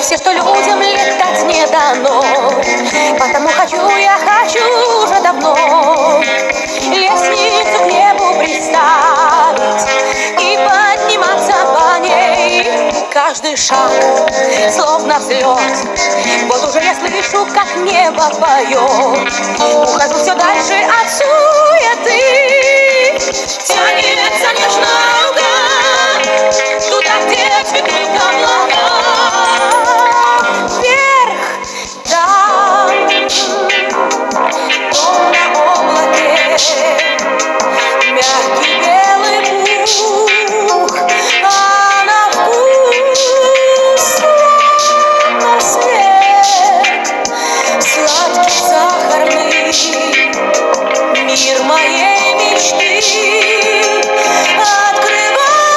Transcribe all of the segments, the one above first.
Все, что людям летать не дано, потому хочу уже давно лестницу к небу представить и подниматься по ней. Каждый шаг словно взлет, вот уже я слышу, как небо поет. Ухожу все дальше от суеты, тянется нежная рука туда, где цветут облака. Мягкий белый пух, а на вкус словно снег, сладкий сахарный мир моей мечты открывается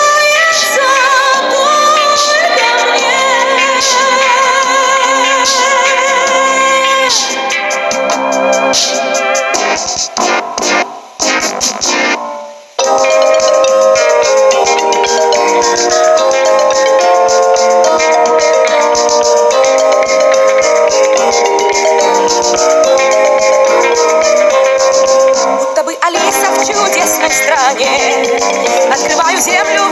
только мне. Будто бы Алиса в чудесной стране, открываю землю